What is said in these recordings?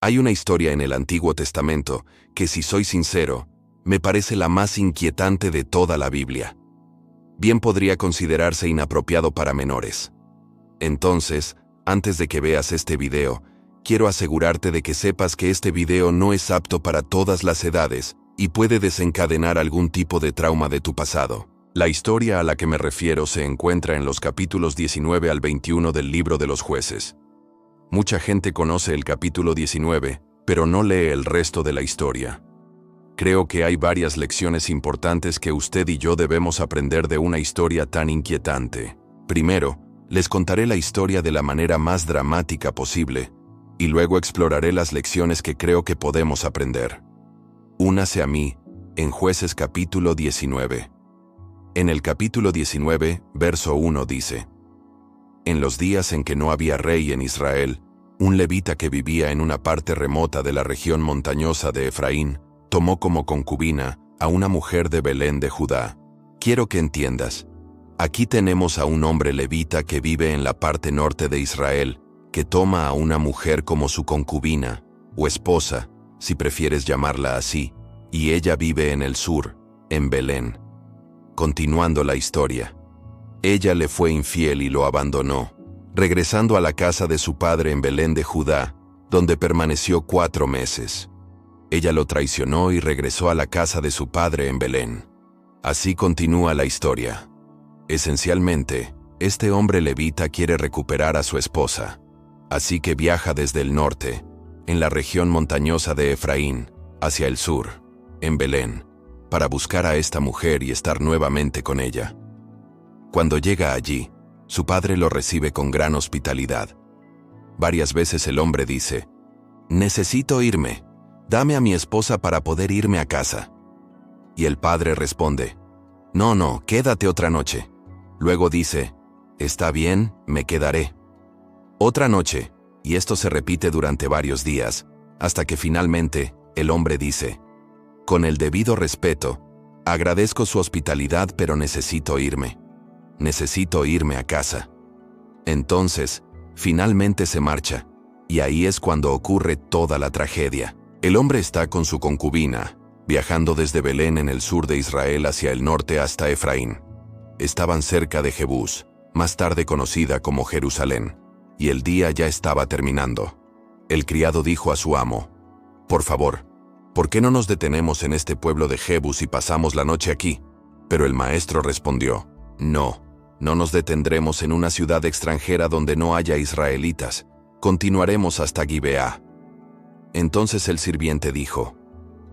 Hay una historia en el Antiguo Testamento que, si soy sincero, me parece la más inquietante de toda la Biblia. Bien podría considerarse inapropiado para menores. Entonces, antes de que veas este video, quiero asegurarte de que sepas que este video no es apto para todas las edades y puede desencadenar algún tipo de trauma de tu pasado. La historia a la que me refiero se encuentra en los capítulos 19 al 21 del Libro de los Jueces. Mucha gente conoce el capítulo 19, pero no lee el resto de la historia. Creo que hay varias lecciones importantes que usted y yo debemos aprender de una historia tan inquietante. Primero, les contaré la historia de la manera más dramática posible, y luego exploraré las lecciones que creo que podemos aprender. Únase a mí en Jueces capítulo 19. En el capítulo 19, verso 1 dice: En los días en que no había rey en Israel, un levita que vivía en una parte remota de la región montañosa de Efraín, tomó como concubina a una mujer de Belén de Judá. Quiero que entiendas, aquí tenemos a un hombre levita que vive en la parte norte de Israel, que toma a una mujer como su concubina, o esposa, si prefieres llamarla así, y ella vive en el sur, en Belén. Continuando la historia, ella le fue infiel y lo abandonó, regresando a la casa de su padre en Belén de Judá, donde permaneció 4 meses. Ella lo traicionó y regresó a la casa de su padre en Belén. Así continúa la historia. Esencialmente, este hombre levita quiere recuperar a su esposa, así que viaja desde el norte, en la región montañosa de Efraín, hacia el sur, en Belén, para buscar a esta mujer y estar nuevamente con ella. Cuando llega allí, su padre lo recibe con gran hospitalidad. Varias veces el hombre dice: «Necesito irme. Dame a mi esposa para poder irme a casa». Y el padre responde: «No, quédate otra noche». Luego dice: «Está bien, me quedaré». Otra noche, y esto se repite durante varios días, hasta que finalmente el hombre dice: «Con el debido respeto, agradezco su hospitalidad, pero necesito irme. Necesito irme a casa». Entonces, finalmente se marcha, y ahí es cuando ocurre toda la tragedia. El hombre está con su concubina, viajando desde Belén en el sur de Israel hacia el norte hasta Efraín. Estaban cerca de Jebús, más tarde conocida como Jerusalén, y el día ya estaba terminando. El criado dijo a su amo: «Por favor, ¿por qué no nos detenemos en este pueblo de Jebús y pasamos la noche aquí?» Pero el maestro respondió: «No nos detendremos en una ciudad extranjera donde no haya israelitas. Continuaremos hasta Gibeá». Entonces el sirviente dijo: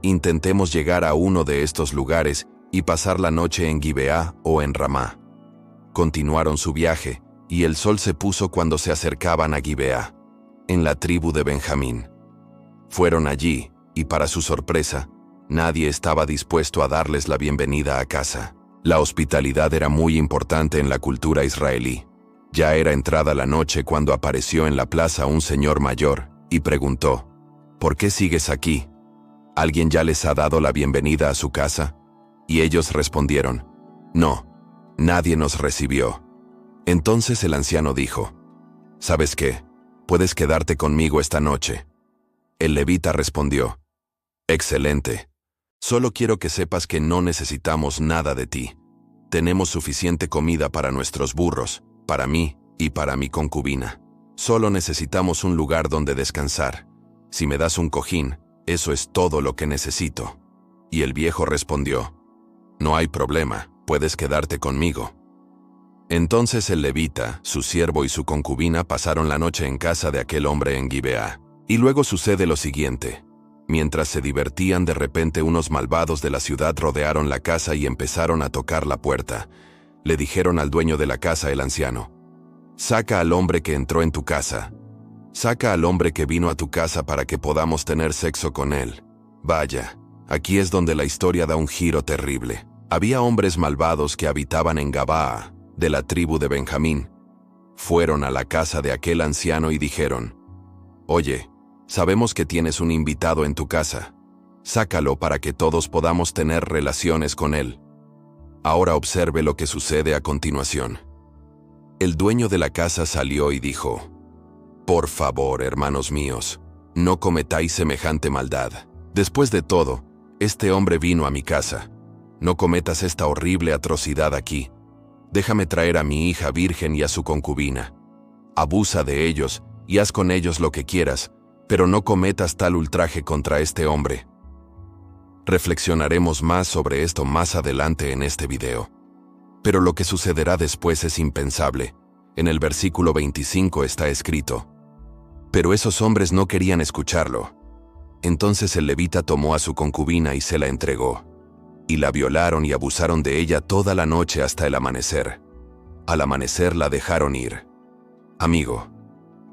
«Intentemos llegar a uno de estos lugares y pasar la noche en Gibeá o en Ramá». Continuaron su viaje, y el sol se puso cuando se acercaban a Gibeá, en la tribu de Benjamín. Fueron allí, y para su sorpresa, nadie estaba dispuesto a darles la bienvenida a casa. La hospitalidad era muy importante en la cultura israelí. Ya era entrada la noche cuando apareció en la plaza un señor mayor, y preguntó: «¿Por qué sigues aquí? ¿Alguien ya les ha dado la bienvenida a su casa?» Y ellos respondieron: «No, nadie nos recibió». Entonces el anciano dijo: «¿Sabes qué? Puedes quedarte conmigo esta noche». El levita respondió: «Excelente. Solo quiero que sepas que no necesitamos nada de ti. Tenemos suficiente comida para nuestros burros, para mí y para mi concubina. Solo necesitamos un lugar donde descansar. Si me das un cojín, eso es todo lo que necesito». Y el viejo respondió: «No hay problema, puedes quedarte conmigo». Entonces el levita, su siervo y su concubina pasaron la noche en casa de aquel hombre en Gibeá. Y luego sucede lo siguiente. Mientras se divertían, de repente unos malvados de la ciudad rodearon la casa y empezaron a tocar la puerta. Le dijeron al dueño de la casa, el anciano: «Saca al hombre que entró en tu casa. Saca al hombre que vino a tu casa para que podamos tener sexo con él». Vaya, aquí es donde la historia da un giro terrible. Había hombres malvados que habitaban en Gabaa, de la tribu de Benjamín. Fueron a la casa de aquel anciano y dijeron: «Oye, sabemos que tienes un invitado en tu casa. Sácalo para que todos podamos tener relaciones con él». Ahora observe lo que sucede a continuación. El dueño de la casa salió y dijo: «Por favor, hermanos míos, No cometáis semejante maldad. Después de todo, este hombre vino a mi casa. No cometas esta horrible atrocidad aquí. Déjame traer a mi hija virgen y a su concubina. Abusa de ellos y haz con ellos lo que quieras, pero no cometas tal ultraje contra este hombre. Reflexionaremos más sobre esto más adelante en este video. Pero lo que sucederá después es impensable. En el versículo 25 está escrito: pero esos hombres no querían escucharlo. Entonces el levita tomó a su concubina y se la entregó. Y la violaron y abusaron de ella toda la noche hasta el amanecer. Al amanecer la dejaron ir. Amigo,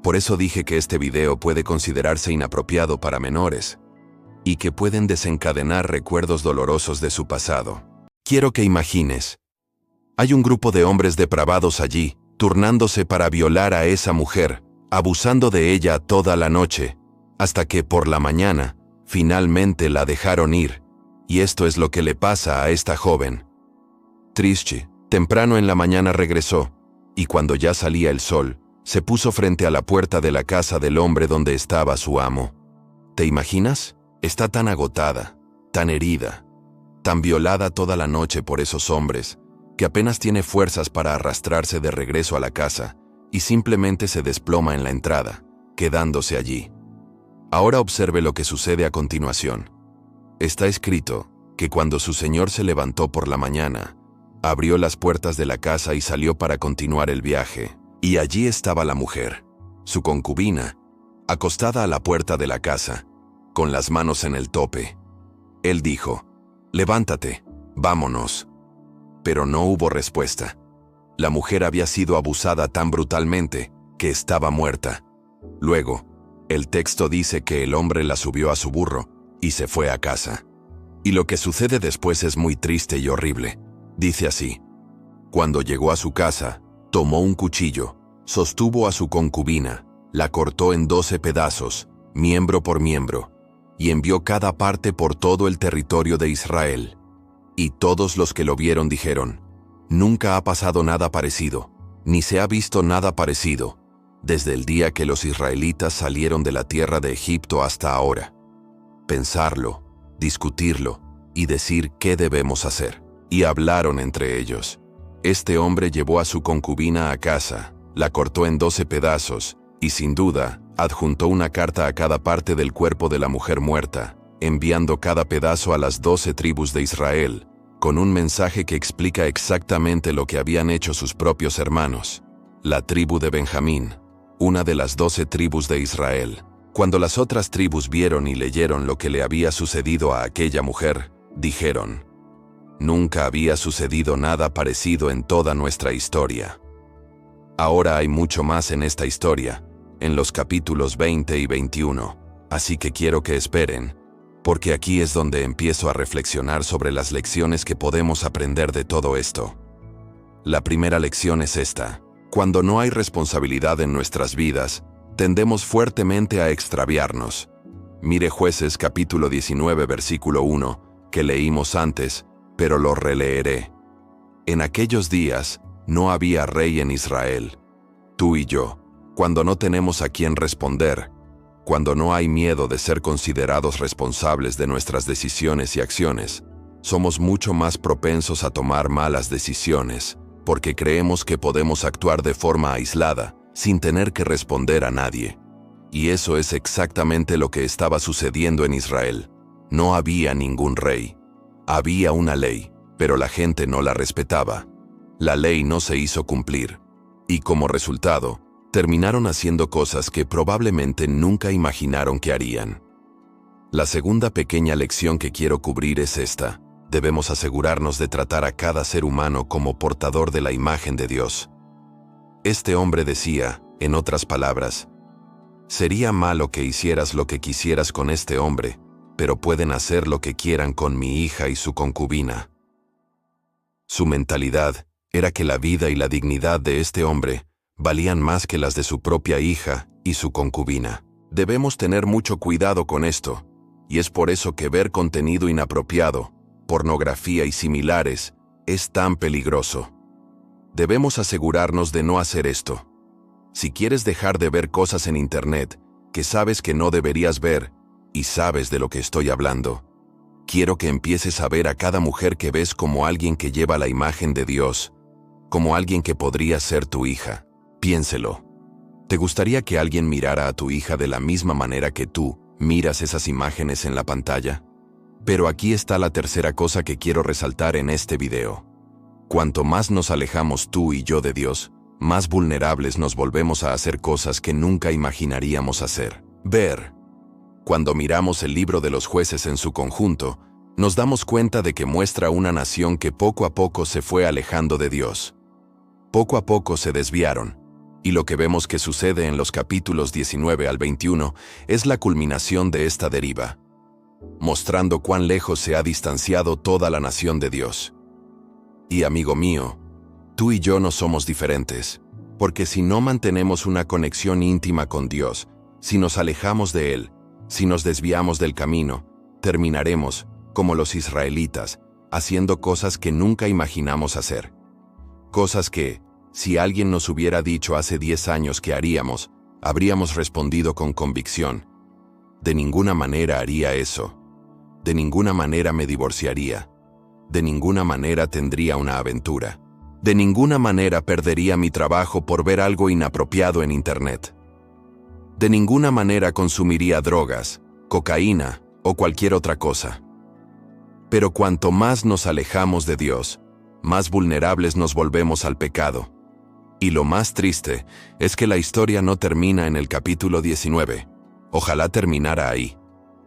por eso dije que este video puede considerarse inapropiado para menores y que pueden desencadenar recuerdos dolorosos de su pasado. Quiero que imagines. Hay un grupo de hombres depravados allí, turnándose para violar a esa mujer, abusando de ella toda la noche, hasta que por la mañana, finalmente la dejaron ir. Y esto es lo que le pasa a esta joven. Triste, temprano en la mañana regresó, y cuando ya salía el sol, se puso frente a la puerta de la casa del hombre donde estaba su amo. ¿Te imaginas? Está tan agotada, tan herida, tan violada toda la noche por esos hombres, que apenas tiene fuerzas para arrastrarse de regreso a la casa, y simplemente se desploma en la entrada, quedándose allí. Ahora observe lo que sucede a continuación. Está escrito que cuando su señor se levantó por la mañana, abrió las puertas de la casa y salió para continuar el viaje, y allí estaba la mujer, su concubina, acostada a la puerta de la casa, con las manos en el tope. Él dijo: levántate, vámonos. Pero no hubo respuesta. La mujer había sido abusada tan brutalmente que estaba muerta. Luego, el texto dice que el hombre la subió a su burro y se fue a casa. Y lo que sucede después es muy triste y horrible. Dice así: cuando llegó a su casa, tomó un cuchillo, sostuvo a su concubina, la cortó en 12 pedazos, miembro por miembro, y envió cada parte por todo el territorio de Israel. Y todos los que lo vieron dijeron: nunca ha pasado nada parecido, ni se ha visto nada parecido, desde el día que los israelitas salieron de la tierra de Egipto hasta ahora. Pensarlo, discutirlo y decir qué debemos hacer. Y hablaron entre ellos. Este hombre llevó a su concubina a casa, la cortó en 12 pedazos, y sin duda, adjuntó una carta a cada parte del cuerpo de la mujer muerta, enviando cada pedazo a las 12 tribus de Israel, con un mensaje que explica exactamente lo que habían hecho sus propios hermanos. La tribu de Benjamín, una de las 12 tribus de Israel. Cuando las otras tribus vieron y leyeron lo que le había sucedido a aquella mujer, dijeron: nunca había sucedido nada parecido en toda nuestra historia. Ahora hay mucho más en esta historia, en los capítulos 20 y 21, así que quiero que esperen, porque aquí es donde empiezo a reflexionar sobre las lecciones que podemos aprender de todo esto. La primera lección es esta: cuando no hay responsabilidad en nuestras vidas, tendemos fuertemente a extraviarnos. Mire Jueces capítulo 19 versículo 1, que leímos antes, pero lo releeré. En aquellos días, no había rey en Israel. Tú y yo, cuando no tenemos a quién responder, cuando no hay miedo de ser considerados responsables de nuestras decisiones y acciones, somos mucho más propensos a tomar malas decisiones, porque creemos que podemos actuar de forma aislada, sin tener que responder a nadie. Y eso es exactamente lo que estaba sucediendo en Israel. No había ningún rey. Había una ley, pero la gente no la respetaba. La ley no se hizo cumplir. Y como resultado, terminaron haciendo cosas que probablemente nunca imaginaron que harían. La segunda pequeña lección que quiero cubrir es esta: debemos asegurarnos de tratar a cada ser humano como portador de la imagen de Dios. Este hombre decía, en otras palabras: sería malo que hicieras lo que quisieras con este hombre, pero pueden hacer lo que quieran con mi hija y su concubina. Su mentalidad era que la vida y la dignidad de este hombre valían más que las de su propia hija y su concubina. Debemos tener mucho cuidado con esto, y es por eso que ver contenido inapropiado, pornografía y similares, es tan peligroso. Debemos asegurarnos de no hacer esto. Si quieres dejar de ver cosas en Internet, que sabes que no deberías ver, y sabes de lo que estoy hablando. Quiero que empieces a ver a cada mujer que ves como alguien que lleva la imagen de Dios, como alguien que podría ser tu hija. Piénselo. ¿Te gustaría que alguien mirara a tu hija de la misma manera que tú miras esas imágenes en la pantalla? Pero aquí está la tercera cosa que quiero resaltar en este video. Cuanto más nos alejamos tú y yo de Dios, más vulnerables nos volvemos a hacer cosas que nunca imaginaríamos hacer. Ver. Cuando miramos el libro de los jueces en su conjunto, nos damos cuenta de que muestra una nación que poco a poco se fue alejando de Dios. Poco a poco se desviaron, y lo que vemos que sucede en los capítulos 19 al 21 es la culminación de esta deriva, mostrando cuán lejos se ha distanciado toda la nación de Dios. Y amigo mío, tú y yo no somos diferentes, porque si no mantenemos una conexión íntima con Dios, si nos alejamos de Él, si nos desviamos del camino, terminaremos, como los israelitas, haciendo cosas que nunca imaginamos hacer. Cosas que, si alguien nos hubiera dicho hace 10 años que haríamos, habríamos respondido con convicción. De ninguna manera haría eso. De ninguna manera me divorciaría. De ninguna manera tendría una aventura. De ninguna manera perdería mi trabajo por ver algo inapropiado en Internet. De ninguna manera consumiría drogas, cocaína o cualquier otra cosa. Pero cuanto más nos alejamos de Dios, más vulnerables nos volvemos al pecado. Y lo más triste es que la historia no termina en el capítulo 19. Ojalá terminara ahí.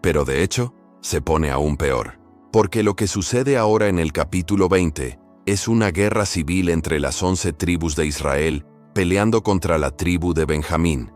Pero de hecho, se pone aún peor. Porque lo que sucede ahora en el capítulo 20 es una guerra civil entre las 11 tribus de Israel peleando contra la tribu de Benjamín.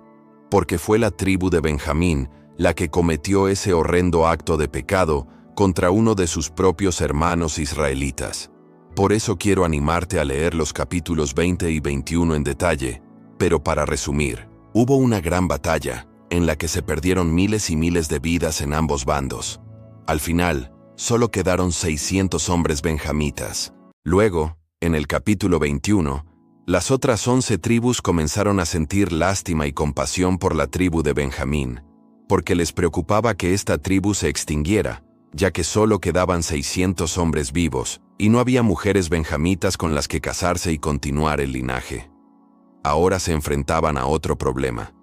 Porque fue la tribu de Benjamín la que cometió ese horrendo acto de pecado contra uno de sus propios hermanos israelitas. Por eso quiero animarte a leer los capítulos 20 y 21 en detalle, pero para resumir, hubo una gran batalla, en la que se perdieron miles y miles de vidas en ambos bandos. Al final, solo quedaron 600 hombres benjamitas. Luego, en el capítulo 21, las otras 11 tribus comenzaron a sentir lástima y compasión por la tribu de Benjamín, porque les preocupaba que esta tribu se extinguiera, ya que solo quedaban 600 hombres vivos, y no había mujeres benjamitas con las que casarse y continuar el linaje. Ahora se enfrentaban a otro problema.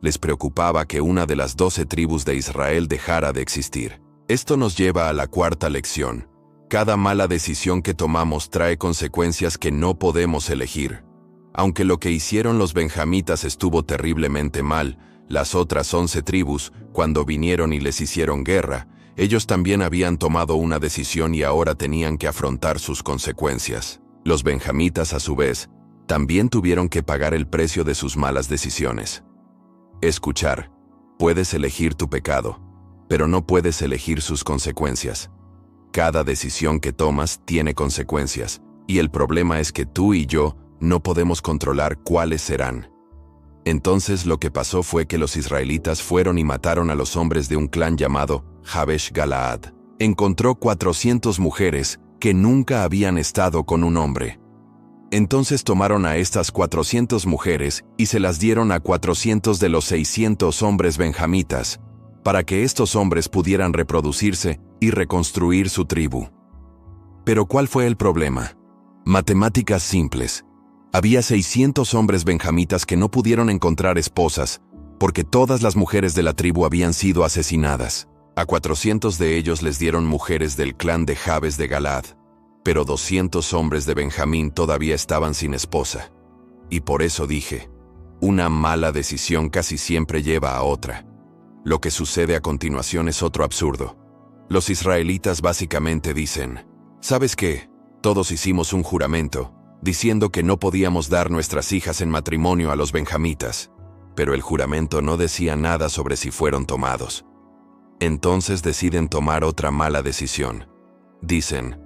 Les preocupaba que una de las 12 tribus de Israel dejara de existir. Esto nos lleva a la cuarta lección. Cada mala decisión que tomamos trae consecuencias que no podemos elegir. Aunque lo que hicieron los benjamitas estuvo terriblemente mal, las otras 11 tribus, cuando vinieron y les hicieron guerra, ellos también habían tomado una decisión y ahora tenían que afrontar sus consecuencias. Los benjamitas, a su vez, también tuvieron que pagar el precio de sus malas decisiones. Escuchar. Puedes elegir tu pecado, pero no puedes elegir sus consecuencias. Cada decisión que tomas tiene consecuencias, y el problema es que tú y yo no podemos controlar cuáles serán. Entonces lo que pasó fue que los israelitas fueron y mataron a los hombres de un clan llamado Jabesh Galaad. Encontró 400 mujeres que nunca habían estado con un hombre. Entonces tomaron a estas 400 mujeres y se las dieron a 400 de los 600 hombres benjamitas, para que estos hombres pudieran reproducirse y reconstruir su tribu. Pero ¿cuál fue el problema? Matemáticas simples. Había 600 hombres benjamitas que no pudieron encontrar esposas, porque todas las mujeres de la tribu habían sido asesinadas. A 400 de ellos les dieron mujeres del clan de Jabes de Galaad, pero 200 hombres de Benjamín todavía estaban sin esposa. Y por eso dije, una mala decisión casi siempre lleva a otra. Lo que sucede a continuación es otro absurdo. Los israelitas básicamente dicen, ¿sabes qué? Todos hicimos un juramento, diciendo que no podíamos dar nuestras hijas en matrimonio a los benjamitas, pero el juramento no decía nada sobre si fueron tomados. Entonces deciden tomar otra mala decisión. Dicen,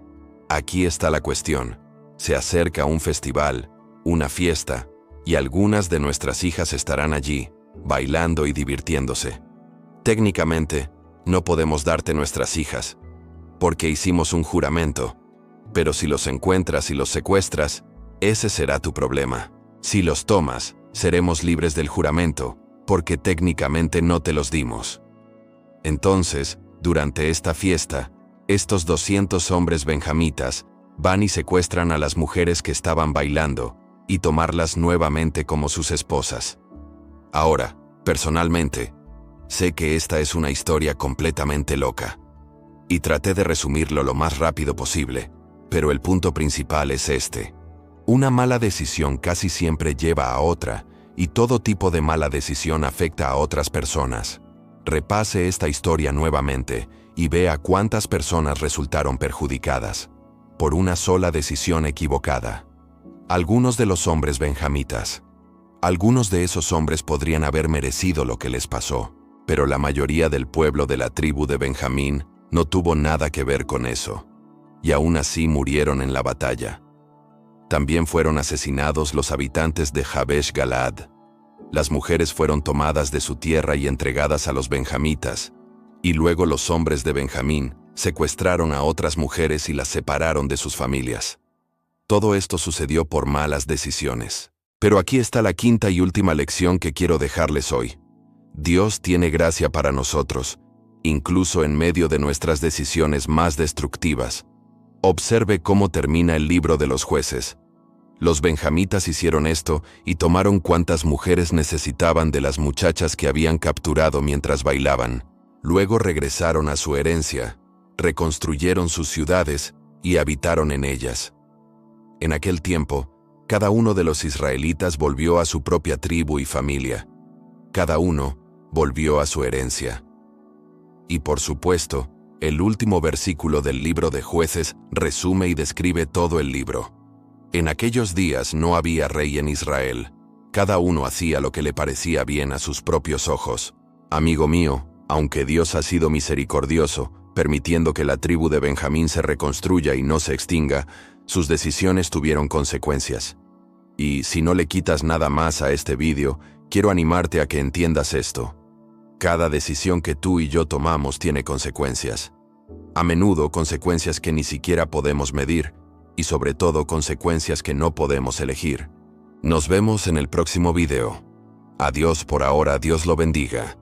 aquí está la cuestión, se acerca un festival, una fiesta, y algunas de nuestras hijas estarán allí, bailando y divirtiéndose. Técnicamente, no podemos darte nuestras hijas, porque hicimos un juramento, pero si los encuentras y los secuestras, ese será tu problema. Si los tomas, seremos libres del juramento, porque técnicamente no te los dimos. Entonces, durante esta fiesta, estos 200 hombres benjamitas van y secuestran a las mujeres que estaban bailando y tomarlas nuevamente como sus esposas. Ahora, personalmente, sé que esta es una historia completamente loca. Y traté de resumirlo lo más rápido posible, pero el punto principal es este. Una mala decisión casi siempre lleva a otra, y todo tipo de mala decisión afecta a otras personas. Repase esta historia nuevamente y vea cuántas personas resultaron perjudicadas por una sola decisión equivocada. Algunos de los hombres benjamitas. Algunos de esos hombres podrían haber merecido lo que les pasó, pero la mayoría del pueblo de la tribu de Benjamín no tuvo nada que ver con eso, y aún así murieron en la batalla. También fueron asesinados los habitantes de Jabesh Galaad. Las mujeres fueron tomadas de su tierra y entregadas a los benjamitas, y luego los hombres de Benjamín secuestraron a otras mujeres y las separaron de sus familias. Todo esto sucedió por malas decisiones. Pero aquí está la quinta y última lección que quiero dejarles hoy. Dios tiene gracia para nosotros, incluso en medio de nuestras decisiones más destructivas. Observe cómo termina el libro de los jueces. Los benjamitas hicieron esto y tomaron cuantas mujeres necesitaban de las muchachas que habían capturado mientras bailaban. Luego regresaron a su herencia, reconstruyeron sus ciudades y habitaron en ellas. En aquel tiempo, cada uno de los israelitas volvió a su propia tribu y familia. Cada uno volvió a su herencia. Y por supuesto, el último versículo del libro de Jueces resume y describe todo el libro. En aquellos días no había rey en Israel. Cada uno hacía lo que le parecía bien a sus propios ojos. Amigo mío, aunque Dios ha sido misericordioso, permitiendo que la tribu de Benjamín se reconstruya y no se extinga, sus decisiones tuvieron consecuencias. Y si no le quitas nada más a este vídeo, quiero animarte a que entiendas esto. Cada decisión que tú y yo tomamos tiene consecuencias. A menudo consecuencias que ni siquiera podemos medir, y sobre todo consecuencias que no podemos elegir. Nos vemos en el próximo video. Adiós por ahora, Dios lo bendiga.